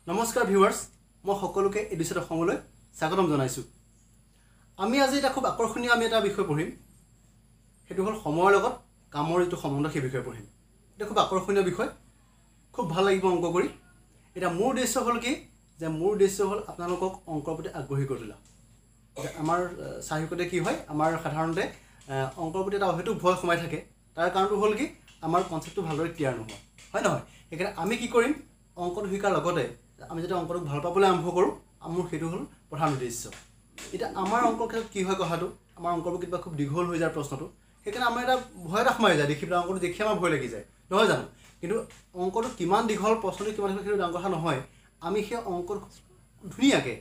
নমস্কাৰ ভিউৱাৰ্স, মই সকলোকে এডিচন অসমলৈ স্বাগতম জনাইছো। আমি আজি এটা খুব আকৰ্ষণীয় এটা বিষয় পঢ়িম। সেইটো হ'ল সময়ৰ লগত কামৰ যিটো সম্বন্ধ সেই বিষয়ে পঢ়িম। এটা খুব আকৰ্ষণীয় বিষয়, খুব ভাল লাগিব অংক কৰি। এটা মোৰ উদ্দেশ্য হ'ল কি যে মোৰ উদ্দেশ্য হ'ল আপোনালোকক অংকৰ প্ৰতি আগ্ৰহী কৰি তোলা। আমাৰ সাহিত্যতে কি হয়, আমাৰ সাধাৰণতে অংকৰ প্ৰতি এটা হয়তো ভয় সোমাই থাকে। তাৰ কাৰণটো হ'ল কি আমাৰ কনচেপ্টটো ভালদৰে ক্লিয়াৰ নহয়, হয় নহয়? সেইকাৰণে আমি কি কৰিম, অংকটো শিকাৰ লগতে আমি যদি অংকটোক ভাল পাবলৈ আৰম্ভ কৰোঁ, মোৰ সেইটো হ'ল প্ৰধান উদ্দেশ্য। এতিয়া আমাৰ অংকৰ ক্ষেত্ৰত কি হয় কথাটো, আমাৰ অংকবোৰ কিবা খুব দীঘল হৈ যায় প্ৰশ্নটো, সেইকাৰণে আমাৰ এটা ভয় এটা সোমাই যায়। দেখি পেলাই অংকটো দেখি আমাৰ ভয় লাগি যায়, নহয় জানো? কিন্তু অংকটো কিমান দীঘল, প্ৰশ্নটো কিমান দীঘল সেইটো ডাঙৰ কথা নহয়। আমি সেই অংকটো ধুনীয়াকৈ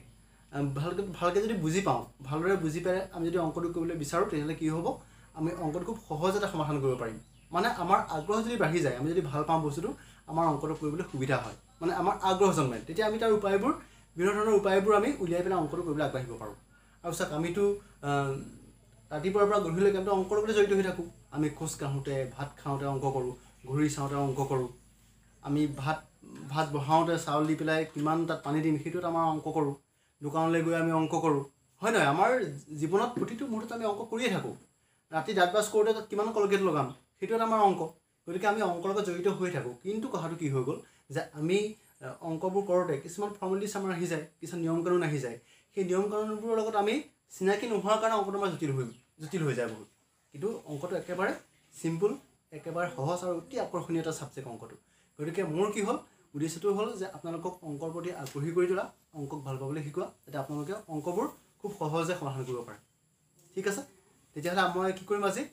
ভালকৈ যদি বুজি পাওঁ, ভালদৰে বুজি পাই আমি যদি অংকটো কৰিবলৈ বিচাৰোঁ, তেতিয়াহ'লে কি হ'ব, আমি অংকটো খুব সহজতে সমাধান কৰিব পাৰিম। মানে আমাৰ আগ্ৰহ যদি বাঢ়ি যায়, আমি যদি ভাল পাওঁ বস্তুটো, আমাৰ অংকটো কৰিবলৈ সুবিধা হয়। মানে আমাৰ আগ্ৰহ জন্মায়, তেতিয়া আমি তাৰ উপায়বোৰ বিভিন্ন ধৰণৰ উপায়বোৰ আমি উলিয়াই পেলাই অংকটো কৰিবলৈ আগবাঢ়িব পাৰোঁ। আৰু চাওক, আমিতো ৰাতিপুৱাৰ পৰা গধূলিলৈকে আমি অংকৰ লগতে জড়িত হৈ থাকোঁ। আমি খোজ কাঢ়োঁতে, ভাত খাওঁতে অংক কৰোঁ, ঘূৰি চাওঁতে অংক কৰোঁ, আমি ভাত বহাওঁতে চাউল দি পেলাই কিমান তাত পানী দিম সেইটোত আমাৰ অংক কৰোঁ, দোকানলৈ গৈ আমি অংক কৰোঁ, হয় নহয়? আমাৰ জীৱনত প্ৰতিটো মুহূৰ্তত আমি অংক কৰিয়ে থাকোঁ। ৰাতি দাঁত ব্ৰাছ কৰোঁতে তাত কিমান কলগেট লগাম, সেইটোত আমাৰ অংক। গতিকে আমি অংকৰ লগত জড়িত হৈ থাকোঁ। কিন্তু কথাটো কি হৈ গ'ল যে আমি অংকবোৰ কৰোঁতে কিছুমান ফৰ্মেলিটিছ আমাৰ আহি যায়, কিছুমান নিয়ম কানুন আহি যায়। সেই নিয়ম কানুনবোৰৰ লগত আমি চিনাকি নোহোৱাৰ কাৰণে অংকটো আমাৰ জটিল হৈ যায় বহুত। কিন্তু অংকটো একেবাৰে চিম্পুল, একেবাৰে সহজ আৰু অতি আকৰ্ষণীয় এটা ছাবজেক্ট অংকটো। গতিকে মোৰ কি হ'ল, উদ্দেশ্যটো হ'ল যে আপোনালোকক অংকৰ প্ৰতি আগ্ৰহী কৰি তোলা, অংকক ভাল পাবলৈ শিকোৱা, যাতে আপোনালোকে অংকবোৰ খুব সহজে সমাধান কৰিব পাৰে। ঠিক আছে, তেতিয়াহ'লে মই কি কৰিম আজি,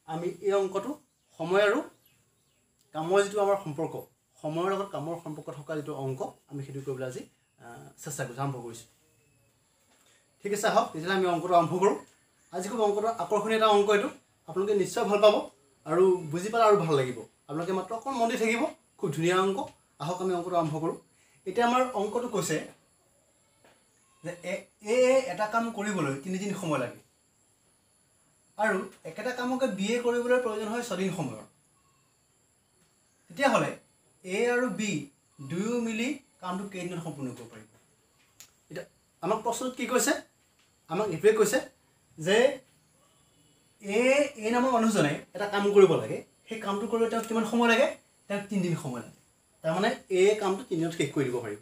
আমি এই অংকটো সময় আৰু কামৰ যিটো আমাৰ সম্পৰ্ক, সময়ৰ লগত কামৰ সম্পৰ্ক থকা যিটো অংক, আমি সেইটো কৰিবলৈ আজি চেষ্টা কৰিছোঁ, আৰম্ভ কৰিছোঁ। ঠিক আছে, আহক তেতিয়াহ'লে আমি অংকটো আৰম্ভ কৰোঁ। আজি খুব অংকটো আকৰ্ষণীয় এটা অংক, এইটো আপোনালোকে নিশ্চয় ভাল পাব আৰু বুজি পালে আৰু ভাল লাগিব। আপোনালোকে মাত্ৰ অকণ মন দি থাকিব, খুব ধুনীয়া অংক। আহক আমি অংকটো আৰম্ভ কৰোঁ। এতিয়া আমাৰ অংকটো কৈছে যে এটা কাম কৰিবলৈ 3 দিন সময় লাগে আৰু একেটা কামকে বি কৰিবলৈ প্ৰয়োজন হয় 6 দিন সময়ৰ। তেতিয়াহ'লে এ আৰু বি দুয়ো মিলি কামটো কেইদিনত সম্পূৰ্ণ কৰিব পাৰিব? এতিয়া আমাক প্ৰশ্নটোত কি কৈছে, আমাক এইটোৱে কৈছে যে এই নামৰ মানুহজনে এটা কাম কৰিব লাগে, সেই কামটো কৰিবলৈ তেওঁক কিমান সময় লাগে? তেওঁক 3 দিন সময় লাগে। তাৰমানে এই কামটো 3 দিনত শেষ কৰি দিব পাৰিব।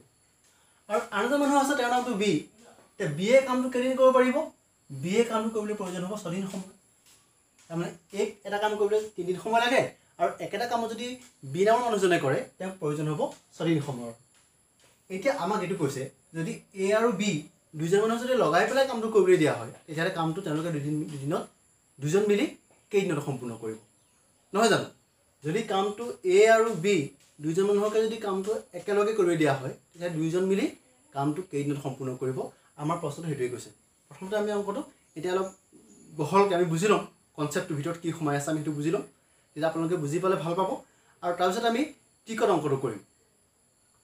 আৰু আন এজন মানুহ আছে, তেওঁৰ নামটো বি। এতিয়া বি কামটো কেইদিন কৰিব পাৰিব? বি কামটো কৰিবলৈ প্ৰয়োজন হ'ব 6 দিন সময়। তাৰমানে এটা কাম কৰিবলৈ 3 দিন সময় লাগে, আৰু একেটা কামত যদি বি নামৰ মানুহজনে কৰে, তেওঁক প্ৰয়োজন হ'ব 6 দিন সময়ৰ। এতিয়া আমাক এইটো কৈছে, যদি এ আৰু বি দুইজন মানুহ যদি লগাই পেলাই কামটো কৰিবলৈ দিয়া হয়, তেতিয়াহ'লে কামটো তেওঁলোকে দুদিনত দুজন মিলি কেইদিনত সম্পূৰ্ণ কৰিব, নহয় জানো? যদি কামটো এ আৰু বি দুইজন মানুহকে যদি কামটো একেলগে কৰিব দিয়া হয়, তেতিয়া দুইজন মিলি কামটো কেইদিনত সম্পূৰ্ণ কৰিব? আমাৰ প্ৰশ্নটো সেইটোৱে কৈছে। প্ৰথমতে আমি অংকটো এতিয়া অলপ বহলকৈ আমি বুজি ল'ম, কনচেপ্টটোৰ ভিতৰত কি সোমাই আছে আমি সেইটো বুজি ল'ম। তেতিয়া আপোনালোকে বুজি পালে ভাল পাব। আৰু তাৰপিছত আমি টিকত অংকটো কৰিম।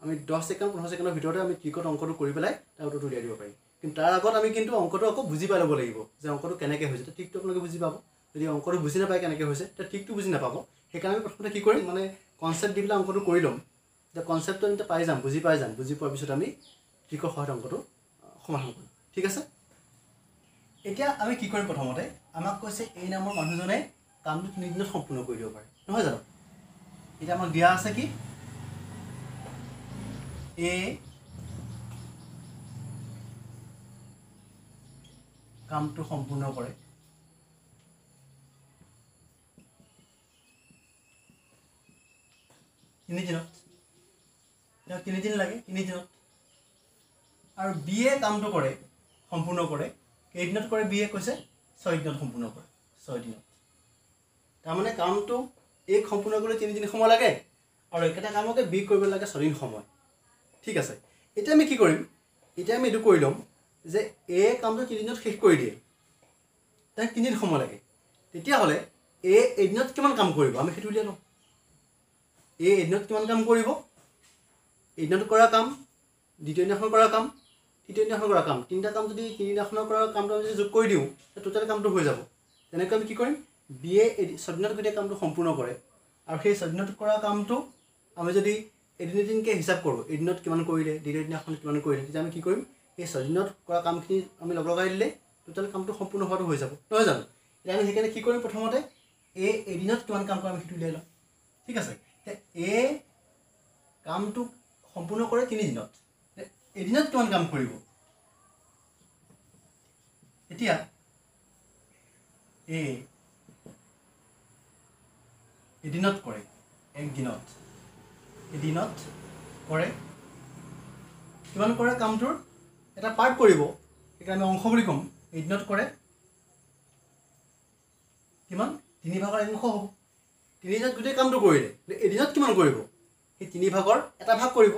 আমি 10 ছেকেণ্ড 15 ছেকেণ্ডৰ ভিতৰতে আমি টিকত অংকটো কৰি পেলাই তাৰ উত্তৰটো উলিয়াই দিব পাৰিম। কিন্তু তাৰ আগত আমি অংকটো আকৌ বুজি পাই ল'ব লাগিব যে অংকটো কেনেকৈ হৈছে। টিকটো আপোনালোকে বুজি পাব। যদি অংকটো বুজি নাপায় কেনেকৈ হৈছে, তেতিয়া টিকটো বুজি নাপাব। সেইকাৰণে আমি প্ৰথমতে কি কৰিম, মানে কনচেপ্ট দি পেলাই অংকটো কৰি ল'ম। এতিয়া কনচেপ্টটো আমি পাই যাম, বুজি পাই যাম। বুজি পোৱাৰ পিছত আমি টিকৰ সহায়ত অংকটো সমাধান কৰিম। ঠিক আছে, এতিয়া আমি কি কৰিম, প্ৰথমতে আমাক কৈছে এই নামৰ মানুহজনে কামটো 3 দিনত সম্পূৰ্ণ কৰি দিব পাৰে, নহয় জানো? এতিয়া আমাক দিয়া আছে কি, এ কামটো সম্পূৰ্ণ কৰে 3 দিনত, তেওঁক 3 দিন লাগে, 3 দিনত। আৰু বি কামটো কৰে, সম্পূৰ্ণ কৰে কেইদিনত কৰে? বি কৈছে 6 দিনত সম্পূৰ্ণ কৰে, 6 দিনত। তাৰমানে কামটো এক সম্পূৰ্ণ কৰিবলৈ 3 দিন সময় লাগে, আৰু একেটা কামকে বি কৰিব লাগে 6 দিন সময়। ঠিক আছে, এতিয়া আমি কি কৰিম, এতিয়া আমি এইটো কৰি ল'ম যে এ কামটো 3 দিনত শেষ কৰি দিয়ে, তাক 3 দিন সময় লাগে। তেতিয়াহ'লে এদিনত কিমান কাম কৰিব আমি সেইটো উলিয়াই ল'ম। এদিনত কিমান কাম কৰিব? এদিনত কৰা কাম, দ্বিতীয় দিনাখন কৰা কাম, তৃতীয় দিনাখন কৰা কাম, 3টা কাম যদি 3 দিনাখনৰ কৰা কামটো আমি যদি যোগ কৰি দিওঁ, টোটেল কামটো হৈ যাব। তেনেকৈ আমি কি কৰিম, বি 6 দিনত গোটেই কামটো সম্পূৰ্ণ কৰে, আৰু সেই 6 দিনত কৰা কামটো আমি যদি এদিনকে হিচাপ কৰোঁ, এদিনত কিমান কৰিলে, দ্বিতীয় দিনাখন কিমান কৰিলে, তেতিয়া আমি কি কৰিম, এই 6 দিনত কৰা কামখিনি আমি লগাই দিলে টোটেল কামটো সম্পূৰ্ণ হোৱাটো হৈ যাব, নহয় জানো? এতিয়া আমি সেইকাৰণে কি কৰিম, প্ৰথমতে এই এদিনত কিমান কাম কৰে আমি সেইটো উলিয়াই ল'ম। ঠিক আছে, এতিয়া এই কামটো সম্পূৰ্ণ কৰে 3 দিনত, এদিনত কিমান কাম কৰিব, এতিয়া এই এদিনত কৰে, একদিনত, এদিনত কৰে কিমান কৰে কামটোৰ এটা পাৰ্ট কৰিব, সেইকাৰণে আমি অংশ বুলি ক'ম। এদিনত কৰে কিমান, 3 ভাগৰ 1 অংশ হ'ব। 3 দিনত গোটেই কামটো কৰিলে, এদিনত কিমান কৰিব, সেই 3 ভাগৰ এটা ভাগ কৰিব।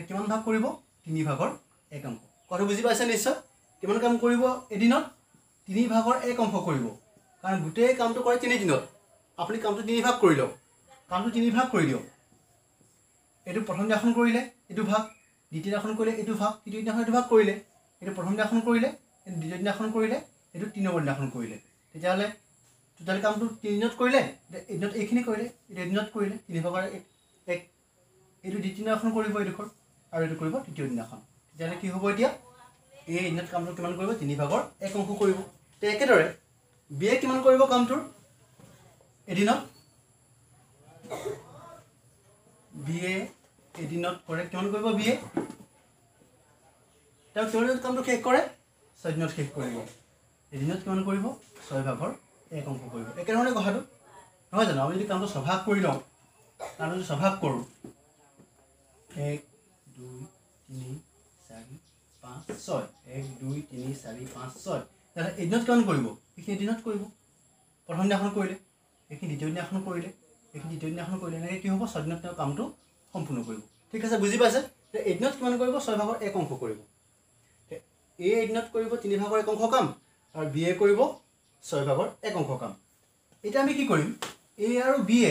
কিমান ভাগ কৰিব, 3 ভাগৰ 1 অংশ। কথাটো বুজি পাইছে নিশ্চয়? কিমান কাম কৰিব এদিনত, 3 ভাগৰ 1 অংশ কৰিব, কাৰণ গোটেই কামটো কৰে 3 দিনত। আপুনি কামটো 3 ভাগ কৰি লওক, কামটো 3 ভাগ কৰি দিয়ক। এইটো প্ৰথম দিনাখন কৰিলে এইটো ভাগ, দ্বিতীয় দিনাখন কৰিলে এইটো ভাগ, তৃতীয় দিনাখন এইটো ভাগ কৰিলে, এইটো প্ৰথম দিনাখন কৰিলে, এইটো দ্বিতীয় দিনাখন কৰিলে, এইটো 3 নম্বৰ দিনাখন কৰিলে। তেতিয়াহ'লে টোটেল কামটো 3 দিনত কৰিলে, এদিনত এইখিনি কৰিলে, এইটো এদিনত কৰিলে 3 ভাগৰ 1, এইটো দ্বিতীয় দিনাখন কৰিব এইডোখৰ, আৰু এইটো কৰিব তৃতীয় দিনাখন। তেতিয়াহ'লে কি হ'ব, এতিয়া এই এদিনত কামটো কিমান কৰিব, 3 ভাগৰ 1 অংশ কৰিব। তে একেদৰে বিয়ে কিমান কৰিব কামটোৰ এদিনত, বিয়ে এদিনত কৰে কিমান কৰিব, বিয়ে তেওঁ কিমান দিনত কামটো শেষ কৰে, 6 দিনত শেষ কৰিব। এদিনত কিমান কৰিব, 6 ভাগৰ 1 অংশ কৰিব। একেধৰণে কথাটো, নহয় জানো? আমি যদি কামটো স্বভাগ কৰি লওঁ, কামটো যদি স্বভাগ কৰোঁ, 1 2 3 4 5 6, 1 2 3 4 5 6, তেতিয়াহ'লে এদিনত কিমান কৰিব, এইখিনি এদিনত কৰিব। প্ৰথম দিনাখন কৰিলে, এইখিনি দ্বিতীয় দিনাখন কৰিলে, এইখিনি তৃতীয় দিনাখন কৰিলে, এনেকৈ কি হ'ব, 6 দিনত তেওঁ কামটো সম্পূৰ্ণ কৰিব। ঠিক আছে, বুজি পাইছে? এদিনত কিমান কৰিব, 6 ভাগৰ 1 অংশ কৰিব। এই এদিনত কৰিব 3 ভাগৰ 1 অংশ কাম, আৰু বিয়ে কৰিব 6 ভাগৰ 1 অংশ কাম। এতিয়া আমি কি কৰিম, এ আৰু বিয়ে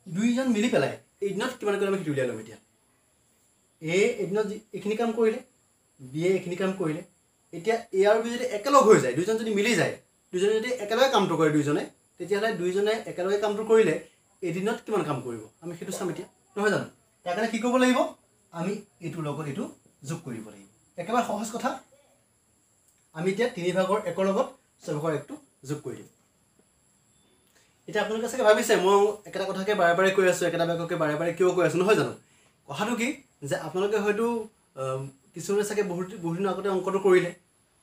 দুইজন মিলি পেলাই এদিনত কিমান কৰিলে আমি সেইটো উলিয়াই ল'ম। এতিয়া এদিনত এইখিনি কাম কৰিলে, বিয়ে এইখিনি কাম কৰিলে, এতিয়া এ আৰু বি যদি একেলগ হৈ যায়, দুইজন যদি মিলি যায়, দুইজনে যদি একেলগে কামটো কৰে দুইজনে, তেতিয়াহ'লে দুইজনে একেলগে কামটো কৰিলে এদিনত কিমান কাম কৰিব আমি সেইটো চাম এতিয়া, নহয় জানো? তাৰ কাৰণে কি কৰিব লাগিব, আমি এইটোৰ লগত এইটো যোগ কৰিব লাগিব। একেবাৰে সহজ কথা। আমি এতিয়া 3 ভাগৰ 1ৰ লগত 6 ভাগৰ 1টো যোগ কৰি দিম। এতিয়া আপোনালোকে চাগে ভাবিছে মই একেটা কথাকে বাৰে বাৰে কৈ আছোঁ, একেটা বাক্যকে বাৰে বাৰে কিয় কৈ আছোঁ, নহয় জানো? কথাটো কি যে আপোনালোকে হয়তো কিছুমানে চাগে বহুত দিনৰ আগতে অংকটো কৰিলে,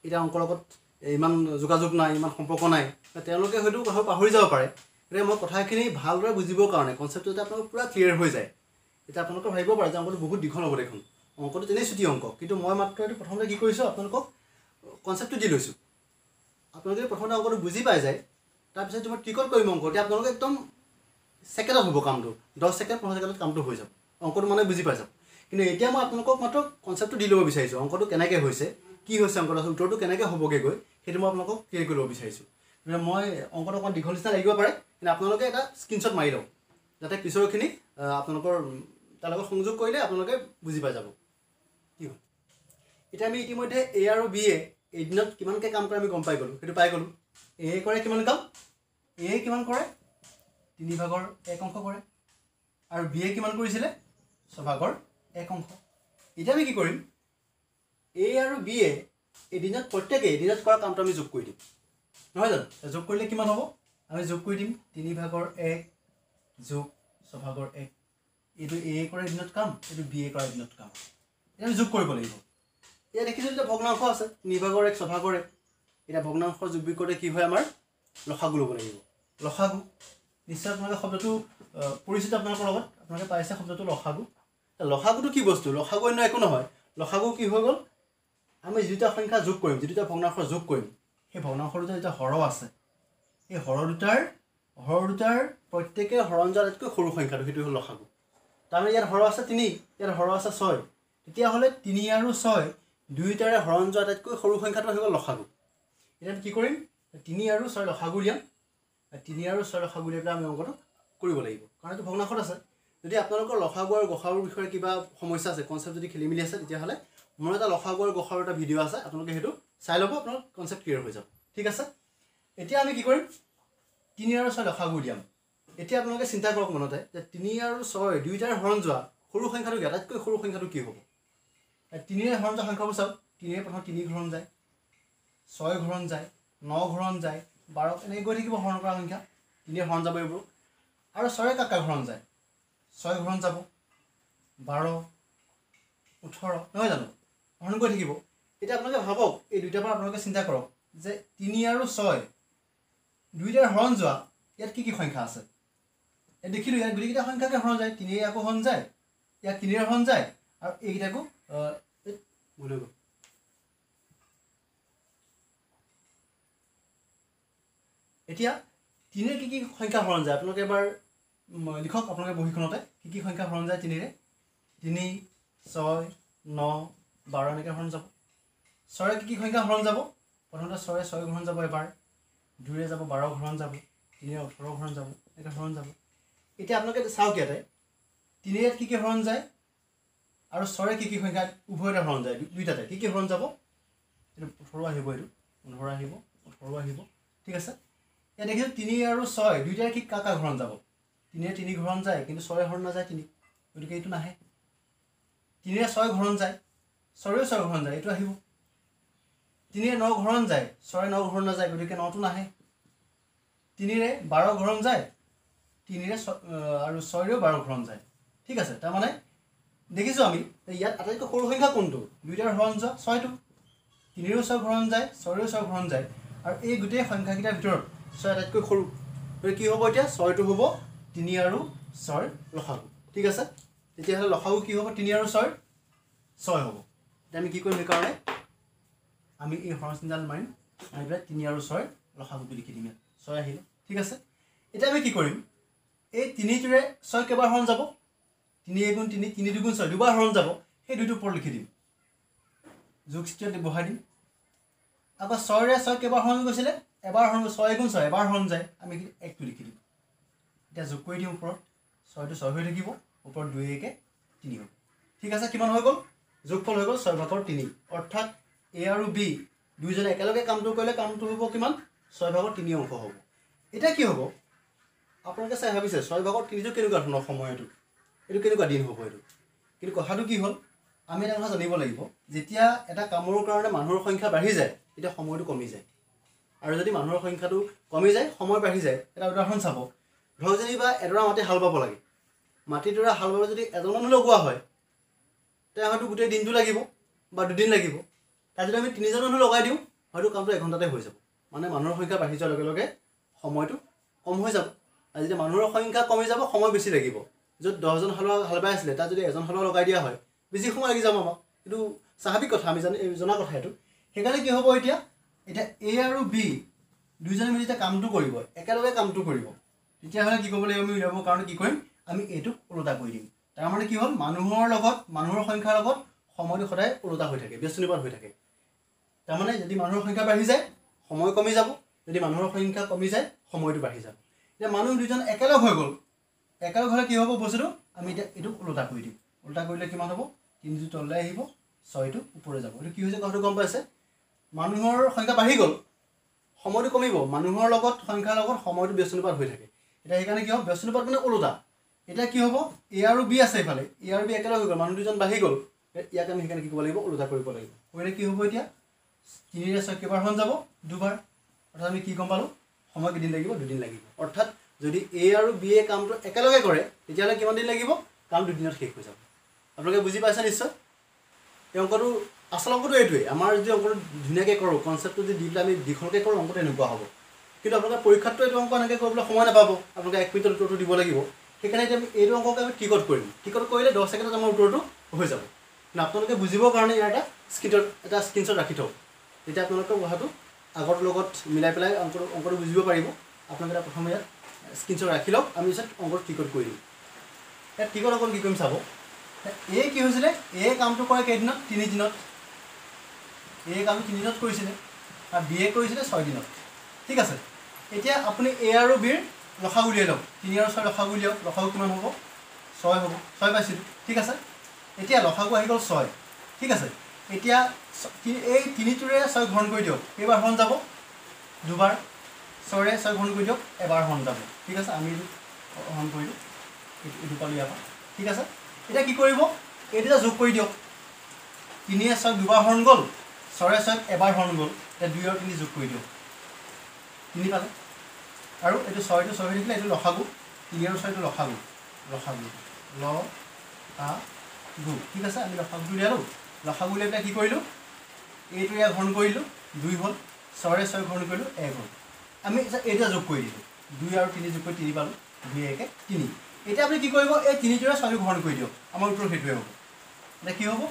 এতিয়া অংকৰ লগত ইমান যোগাযোগ নাই, ইমান সম্পৰ্ক নাই, তেওঁলোকে হয়তো কথা পাহৰি যাব পাৰে। গতিকে মই কথাখিনি ভালদৰে বুজিবৰ কাৰণে কনচেপ্টটো যাতে আপোনালোকৰ পূৰা ক্লিয়াৰ হৈ যায়। এতিয়া আপোনালোকে ভাবিব পাৰে যে অংকটো বহুত দীঘল হ'ব দেখোন, অংকটো তেনেই চুটি অংক, কিন্তু মই মাত্ৰ এইটো প্ৰথমতে কি কৰিছোঁ, আপোনালোকক কনচেপ্টটো দি লৈছোঁ। আপোনালোকে প্ৰথমতে অংকটো বুজি পাই যায়, তাৰপিছত মই ট্ৰিকত কৰিম অংক, এতিয়া আপোনালোকে একদম ছেকেণ্ডত হ'ব কামটো, 10 ছেকেণ্ড 15 ছেকেণ্ডত কামটো হৈ যাব, অংকটো মানে বুজি পাই যাব। কিন্তু এতিয়া মই আপোনালোকক মাত্ৰ কনচেপ্টটো দি ল'ব বিচাৰিছোঁ, অংকটো কেনেকৈ হৈছে, কি হৈছে অংকটো, উত্তৰটো কেনেকৈ হ'বগৈ গৈ, সেইটো মই আপোনালোকক ক্লিয়াৰ কৰি ল'ব বিচাৰিছোঁ। গতিকে মই অংকটো অকণমান দীঘল নিচিনা লাগিব পাৰে, কিন্তু আপোনালোকে এটা স্ক্ৰীনশ্বট মাৰি লওক, যাতে পিছৰখিনি আপোনালোকৰ তাৰ লগত সংযোগ কৰিলে আপোনালোকে বুজি পাই যাব কি হয়। এতিয়া আমি ইতিমধ্যে এ আৰু বিয়ে এদিনত কিমানকৈ কাম কৰে আমি গম পাই গ'লোঁ, সেইটো পাই গ'লোঁ। এ কৰে কিমান কাম, এ কিমান কৰে 3 ভাগৰ 1 অংশ কৰে, আৰু বিয়ে কিমান কৰিছিলে 6 ভাগৰ 1 অংশ। এতিয়া আমি কি কৰিম, এ আৰু বিয়ে এদিনত প্ৰত্যেকেই এদিনত কৰা কামটো আমি যোগ কৰি দিম, নহয় জানো? যোগ কৰিলে কিমান হ'ব, আমি যোগ কৰি দিম 3 ভাগৰ 1 যোগ 6 ভাগৰ 1। এইটো এ কৰে এদিনত কাম, এইটো বি এ কৰে এদিনত কাম, এতিয়া আমি যোগ কৰিব লাগিব। এতিয়া দেখিছোঁ যে ভগ্নাংশ আছে 3 ভাগৰ 1 6 ভাগৰ 1। এতিয়া ভগ্নাংশ যোগ বিয়োগ কৰোঁতে কি হয়, আমাৰ লসাগু ল'ব লাগিব। লসাগু নিশ্চয় আপোনালোকে শব্দটো পৰিচিত আপোনালোকৰ লগত, আপোনালোকে পাইছে শব্দটো লসাগু। লসাগুটো কি বস্তু, লসাগু অন্য একো নহয়। লসাগু কি হৈ গ'ল, আমি যিটা সংখ্যা যোগ কৰিম, যিটা ভগ্নাংশ যোগ কৰিম, সেই ভগ্নাংশ দুটা যেতিয়া হৰ আছে, সেই হৰ দুটাৰ প্ৰত্যেকে হৰণ যোৱা আটাইতকৈ সৰু সংখ্যাটো, সেইটো হ'ল লসাগু। তাৰমানে ইয়াত হৰ আছে 3, ইয়াত হৰ আছে 6, তেতিয়াহ'লে 3 আৰু 6 দুয়োটাৰে হৰণ যোৱা আটাইতকৈ সৰু সংখ্যাটো হৈ গ'ল লসাগু। এতিয়া কি কৰিম, 3 আৰু 6 লসাগু উলিয়াম, 3 আৰু 6 লসাগু উলিয়াই পেলাই আমি অংকটো কৰিব লাগিব, কাৰণ এইটো ভগ্নাংশত আছে। যদি আপোনালোকৰ লসাগু আৰু গসাগুৰ বিষয়ে কিবা সমস্যা আছে, কনচেপ্ট যদি খেলি মেলি আছে, তেতিয়াহ'লে মোৰ এটা লসাগু আৰু গসাগুৰ এটা ভিডিঅ' আছে, আপোনালোকে সেইটো চাই ল'ব, আপোনালোকৰ কনচেপ্ট ক্লিয়াৰ হৈ যাব। ঠিক আছে, এতিয়া আমি কি কৰিম, 3 আৰু 6 লসাগু উলিয়াম। এতিয়া আপোনালোকে চিন্তা কৰক মনতে যে 3 আৰু 6 দুইটাৰ হৰণ যোৱা সৰু সংখ্যাটো কি আটাইতকৈ সৰু সংখ্যাটো কি হ'ব 3ৰে হৰণ যোৱা সংখ্যাবোৰ চাওক 3ৰে প্ৰথম 3 ঘৰণ যায় 6 ঘৰণ যায় 9 ঘৰণ যায় 12 এনেকৈ গৈ থাকিব হৰণ কৰা সংখ্যা 3ৰে হৰণ যাব এইবোৰ আৰু 6ৰে কাকা ঘৰণ যায় 6 ঘৰণ যাব 12 18 নহয় জানো হৰণ গৈ থাকিব এতিয়া আপোনালোকে ভাবক এই দুইটাৰ পৰা আপোনালোকে চিন্তা কৰক যে 3 আৰু 6 দুইটাৰ হৰণ যোৱা ইয়াত কি সংখ্যা আছে এই দেখিলো ইয়াত গুলিকেইটা সংখ্যাকে হৰণ যায় 3ৰে আকৌ হৰণ যায় ইয়াত 3ৰে হৰণ যায় আৰু এইকেইটাকো ভুল হৈ গ'ল এতিয়া 3ৰে কি সংখ্যা হৰণ যায় আপোনালোকে এবাৰ লিখক আপোনালোকে বহিখনতে কি সংখ্যা হৰণ যায় 3ৰে 3 6 9 12 এনেকৈ হৰণ যাব 6ৰে কি সংখ্যা হৰণ যাব প্ৰথমতে 6ৰে 6 ঘৰণ যাব এবাৰ 2ৰে যাব 12 ঘৰণ যাব 3ৰে 18 ঘৰণ যাব এটা হৰণ যাব এতিয়া আপোনালোকে চাওক ইয়াতে 3ৰে কি হৰণ যায় আৰু 6ৰে কি সংখ্যা উভয়তে হৰণ যায় দুইটাতে কি হৰণ যাব এটা 18 আহিব এইটো 15 আহিব 18 আহিব ঠিক আছে ইয়াত দেখিছো 3 আৰু 6 দুইটাৰে কি কাকা ঘৰণ যাব 3ৰে 3 ঘৰণ যায় কিন্তু 6ৰে হৰণ নাযায় 3 গতিকে এইটো নাহে 3ৰে 6 ঘৰণ যায় 6ৰে 6 ঘৰণ যায় এইটো আহিব 3ৰে 9 ঘৰণ যায় 6ৰে 9 ঘৰণ নাযায় গতিকে 9টো নাহে 3ৰে 12 ঘৰণ যায় 3ৰে আৰু 6ৰেও 12 ঘৰণ যায় ঠিক আছে তাৰ মানে দেখিছো আমি ইয়াত আটাইতকৈ সৰু সংখ্যা কোনটো দুইটাৰ হৰণ যোৱা 6টো 3ৰেও 6 ঘৰণ যায় 6ৰেও 6 ঘৰণ যায় আৰু এই গোটেই সংখ্যাকেইটাৰ ভিতৰত 6 আটাইতকৈ সৰু গতিকে কি হ'ব এতিয়া 6টো হ'ব 3 আৰু 6ৰ লসাগু ঠিক আছে তেতিয়াহ'লে লসাগু কি হ'ব 3 আৰু 6ৰ 6 হ'ব এতিয়া আমি কি কৰিম সেইকাৰণে আমি এই হৰণ মাৰিম আমি পেলাই 3 আৰু 6ৰ লসাগুটো লিখি দিম 6 আহিলে ঠিক আছে এতিয়া আমি কি কৰিম এই 3টোৰে 6 কেইবাৰ হৰণ যাব 3 গুণ 3 3 দুগুণ 6 দুবাৰ হৰণ যাব সেই দুইটোৰ ওপৰত লিখি দিম যোগ চিত্ৰত বহাই দিম আকৌ 6ৰে 6 কেইবাৰ হৰণ গৈছিলে এবাৰ হৰণ 6 গুণ 6 এবাৰ হৰণ যায় আমি 1টো লিখি দিম এতিয়া যোগ কৰি দিম ওপৰত 6টো 6 হৈ থাকিব ওপৰত 2 1 3 হ'ব ঠিক আছে কিমান হৈ গ'ল যোগফল হৈ গ'ল 6/3 অৰ্থাৎ এ আৰু বি দুইজনে একেলগে কামটো কৰিলে কামটো হ'ব কিমান 6/3 অংশ হ'ব এটা কি হ'ব আপোনালোকে চাই ভাবিছে 6/3টো কেনেকুৱা ধৰণৰ সময় এইটো কেনেকুৱা দিন হ'ব এইটো কিন্তু কথাটো কি হ'ল আমি এটা কথা জানিব লাগিব যেতিয়া এটা কামৰ কাৰণে মানুহৰ সংখ্যা বাঢ়ি যায় তেতিয়া সময়টো কমি যায় আৰু যদি মানুহৰ সংখ্যাটো কমি যায় সময় বাঢ়ি যায় এটা উদাহৰণ চাব ধৰক যেনিবা এডৰা মাটি হাল বাব লাগে মাটিডৰা হাল বাব যদি এজন মানুহ লগোৱা হয় তেতিয়া হয়তো গোটেই দিনটো লাগিব বা দুদিন লাগিব তাত যদি আমি 3জন মানুহ লগাই দিওঁ হয়তো কামটো 1 ঘণ্টাতে হৈ যাব মানে মানুহৰ সংখ্যা বাঢ়ি যোৱাৰ লগে লগে সময়টো কম হৈ যাব আৰু যেতিয়া মানুহৰ সংখ্যা কমি যাব সময় বেছি লাগিব য'ত 10জন হাল বাই আছিলে তাত যদি এজন হালোৱা লগাই দিয়া হয় বেছি সময় লাগি যাব আমাক এইটো স্বাভাৱিক কথা আমি জনা কথা এইটো সেইকাৰণে কি হ'ব এতিয়া এ আৰু বি দুইজনে মিলি যেতিয়া কামটো কৰিব একেলগে কামটো কৰিব তেতিয়াহ'লে কি কৰিব লাগিব আমি উলিয়াবৰ কাৰণে কি কৰিম আমি এইটোক ওলোটা কৰি দিম তাৰমানে কি হ'ল মানুহৰ সংখ্যাৰ লগত সময়টো সদায় ওলোটা হৈ থাকে ব্যস্তনিপাত হৈ থাকে তাৰমানে যদি মানুহৰ সংখ্যা বাঢ়ি যায় সময় কমি যাব যদি মানুহৰ সংখ্যা কমি যায় সময়টো বাঢ়ি যাব এতিয়া মানুহ দুজন একেলগ হৈ গ'ল একেলগ হ'লে কি হ'ব বস্তুটো আমি এতিয়া এইটোক ওলোটা কৰি দিম ওলোটা কৰিলে কিমান হ'ব 3টো তললৈ আহিব 6টো ওপৰলৈ যাব এইটো কি হৈছে কথাটো গম পাইছে মানুহৰ সংখ্যা বাঢ়ি গ'ল সময়টো কমিব মানুহৰ লগত সংখ্যাৰ লগত সময়টো ব্যস্তনিপাত হৈ থাকে এতিয়া সেইকাৰণে কি হ'ব ব্যস্তনিপাত মানে ওলোটা এতিয়া কি হ'ব এ আৰু বি আছে এইফালে এ আৰু বি একেলগ হৈ গ'ল মানুহ দুজন বাঢ়ি গ'ল ইয়াক আমি সেইকাৰণে কি কৰিব লাগিব ওলোটা কৰিব লাগিব কৰিলে কি হ'ব এতিয়া 3ৰে 6 কেইবাৰ হৰণ যাব দুবাৰ অৰ্থাৎ আমি কি গম পালোঁ সময় কেইদিন লাগিব 2 দিন লাগিব অৰ্থাৎ যদি এ আৰু বি এ কামটো একেলগে কৰে তেতিয়াহ'লে কিমান দিন লাগিব কাম 2 দিনত শেষ হৈ যাব আপোনালোকে বুজি পাইছে নিশ্চয় এই অংকটো আচল অংকটো এইটোৱেই আমাৰ যদি অংকটো ধুনীয়াকৈ কৰোঁ কনচেপ্টটো যদি দি পেলাই আমি দীঘলকৈ কৰোঁ অংকটো এনেকুৱা হ'ব কিন্তু আপোনালোকে পৰীক্ষাতটো এইটো অংক এনেকৈ কৰিবলৈ সময় নাপাব আপোনালোকে 1 মিনিটত উত্তৰটো দিব লাগিব সেইকাৰণে এতিয়া আমি এইটো অংককে আমি টিকট কৰিম টিকট কৰিলে 10 ছেকেণ্ডত আমাৰ উত্তৰটো হৈ যাব কিন্তু আপোনালোকে বুজিবৰ কাৰণে ইয়াৰ এটা স্ক্ৰীনশ্বট ৰাখি থওক তেতিয়া আপোনালোকৰ কথাটো আগৰ লগত মিলাই পেলাই অংকটো বুজিব পাৰিব আপোনালোকে প্ৰথমে ইয়াত স্ক্ৰীনশ্বট ৰাখি লওক আমি পিছত অংকটো টিকট কৰি দিম ইয়াত টিকট অকল কি কৰিম চাব এ কি হৈছিলে এ কামটো কৰে কেইদিনত 3 দিনত এ কামটো 3 দিনত কৰিছিলে আৰু বি এ কৰিছিলে 6 দিনত ঠিক আছে এতিয়া আপুনি এ আৰু বিৰ লসাগু উলিয়াই লওক 3 আৰু 6 লসাগু উলিয়াওক লসাগু কিমান হ'ব 6 হ'ব 6 পাইছিলোঁ ঠিক আছে এতিয়া লসাগু আহি গ'ল 6 ঠিক আছে এতিয়া এই 3টোৰে 6 ঘৰণ কৰি দিয়ক কেইবাৰ হৰণ যাব দুবাৰ 6ৰে 6 ঘৰণ কৰি দিয়ক এবাৰ হৰণ যাব ঠিক আছে আমি হৰণ কৰিলোঁ এইটো পালোঁ ইয়াৰ পৰা ঠিক আছে এতিয়া কি কৰিব এইটো যোগ কৰি দিয়ক 3 6 দুবাৰ হৰণ গ'ল 6 6 এবাৰ হৰণ গ'ল এতিয়া 2 আৰু 3 যোগ কৰি দিয়ক 3 পালে আৰু এইটো 6 টো 6 হৈ থাকিলে এইটো লসাগু 3 আৰু 6 টো লসাগু লসাগু ঠিক আছে আমি লসাগুটো উলিয়ালোঁ লসাগু উলিয়াই পেলাই কি কৰিলোঁ এইটো ইয়াত হৰণ কৰিলোঁ 2 হ'ল 6 6 হৰণ কৰিলোঁ 1 হ'ল আমি এইটো যোগ কৰি দিলোঁ 2 আৰু 3 যোগ কৰি 3 পালোঁ 2 1 3 এতিয়া আপুনি কি কৰিব এই 3 টোৰে 6 হৰণ কৰি দিয়ক আমাৰ উত্তৰ সেইটোৱে হ'ব এতিয়া কি হ'ব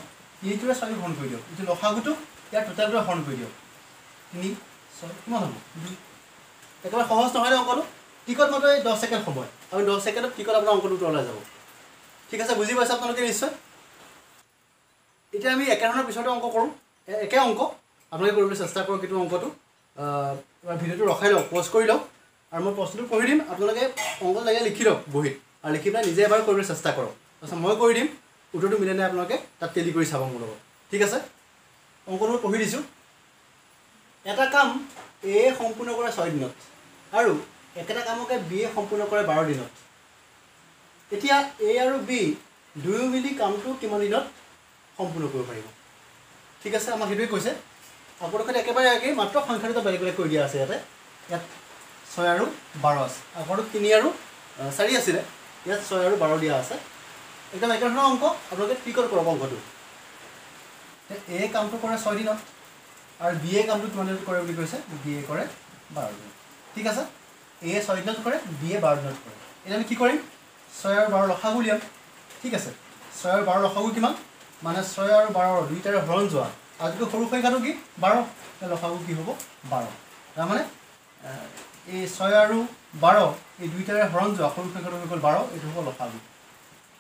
3 টোৰে 6 হৰণ কৰি দিয়ক এইটো লসাগুটো ইয়াৰ টোটেলটোৰে হৰণ কৰি দিয়ক 3 6 কিমান হ'ব 2 একেবাৰে সহজ নহয় নে অংকটো টিকট মাত্ৰ 10 ছেকেণ্ড সময় আমি 10 ছেকেণ্ডত টিকট আপোনাৰ অংকটো উত্তৰলৈ যাব ঠিক আছে বুজি পাইছে আপোনালোকে নিশ্চয় এতিয়া আমি একেধৰণৰ পিছতে অংক কৰোঁ একে অংক আপোনালোকে কৰিবলৈ চেষ্টা কৰক কিন্তু অংকটো ভিডিঅ'টো ৰখাই লওক পজ কৰি লওক আৰু মই প্ৰশ্নটো পঢ়ি দিম আপোনালোকে অংক লাগে লিখি লওক বহীত আৰু লিখি পেলাই নিজে এবাৰ কৰিবলৈ চেষ্টা কৰক তাৰপিছত মই কৰি দিম উত্তৰটো মিলে নাই আপোনালোকে তাত টেলি কৰি চাব মোৰ লগত ঠিক আছে অংকটো মই পঢ়ি দিছোঁ এটা কাম এ সম্পূৰ্ণ কৰে 6 দিনত আৰু একেটা কামকে বি এ সম্পূৰ্ণ কৰে 12 দিনত এতিয়া এ আৰু বি দুয়ো মিলি কামটো কিমান দিনত সম্পূৰ্ণ কৰিব পাৰিব ঠিক আছে আমাক সেইটোৱে কৈছে আপোনালোকে একেবাৰে একেই মাত্ৰ সংখ্যা দুটা বেলেগ বেলেগ কৰি দিয়া আছে ইয়াতে ইয়াত 6 আৰু 12 আছে আগৰটো 3 আৰু 4 আছিলে ইয়াত 6 আৰু 12 দিয়া আছে একদম একেধৰণৰ অংক আপোনালোকে টিকট কৰক অংকটো এ কামটো কৰে 6 দিনত আৰু বি এ কামটো কিমান দিনত কৰে বুলি কৈছে বি এ কৰে 12 দিনত ঠিক আছে এ 6 দিনত কৰে বি এ 12 দিনত কৰে এতিয়া আমি কি কৰিম 6 আৰু 12 লসাগু উলিয়াম ঠিক আছে 6 আৰু 12 লসাগু কিমান মানে 6 আৰু 12 দুইটাৰে হৰণ যোৱা আজিটো সৰু সংখ্যাটো কি 12 লসাগু কি হ'ব 12 তাৰমানে এই 6 আৰু 12 এই দুইটাৰে হৰণ যোৱা সৰু সংখ্যাটো হৈ গ'ল 12 এইটো হ'ব লসাগু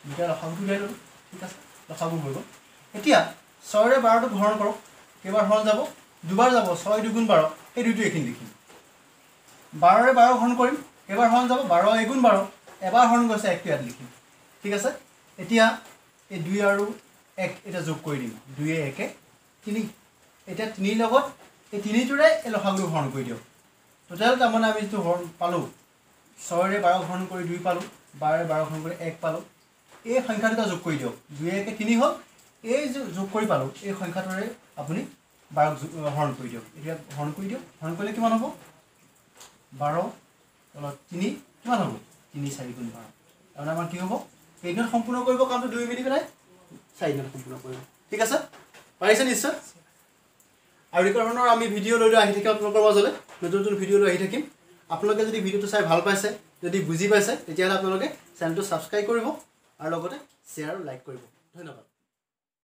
দুইটা লসাগুটো উলিয়াই ল'লোঁ ঠিক আছে লসাগু হৈ গ'ল এতিয়া 6 ৰে 12টোক হৰণ কৰক কেইবাৰ হৰণ যাব দুবাৰ যাব 6 2 গুণ 12 এই দুইটো এইখিনি লিখিম 12 ৰে 12 হৰণ কৰিম কেইবাৰ হৰণ যাব 12 2 গুণ 12 এবাৰ হৰণ গৈছে একটো ইয়াত লিখিম ঠিক আছে এতিয়া এই 2 আৰু 1 এটা যোগ কৰি দিম 2 1 3 এতিয়া 3 লগত এই 3 টোৰে এই লসাগু হৰণ কৰি দিয়ক টোটেল তাৰমানে আমি যিটো হৰণ পালোঁ 6 ৰে 12 হৰণ কৰি 2 পালোঁ 12 ৰে 12 হৰণ কৰি 1 পালোঁ এই সংখ্যা দুটা যোগ কৰি দিয়ক 2 1 3 হ'ল এই যোগ কৰি পালোঁ এই সংখ্যাটোৰে আপুনি 12 হৰণ কৰি দিয়ক এতিয়া হৰণ কৰি দিয়ক হৰণ কৰিলে কিমান হ'ব 12 তলত 3 কিমান হ'ব 3 4 গুণ 12 তাৰমানে আমাৰ কি হ'ব এইদিনত সম্পূৰ্ণ কৰিব কামটো 2 মিলি পেলাই 4 দিনত সম্পূৰ্ণ কৰিব ঠিক আছে পাৰিছে নিশ্চয় আৰু এই ধৰণৰ আমি ভিডিঅ' লৈ আহি থাকিম আপোনালোকৰ মাজলৈ নতুন নতুন ভিডিঅ' লৈ আহি থাকিম আপোনালোকে যদি ভিডিঅ'টো চাই ভাল পাইছে যদি বুজি পাইছে তেতিয়াহ'লে আপোনালোকে চেনেলটো ছাবস্ক্ৰাইব কৰিব আৰু লগতে শ্বেয়াৰ আৰু লাইক কৰিব ধন্যবাদ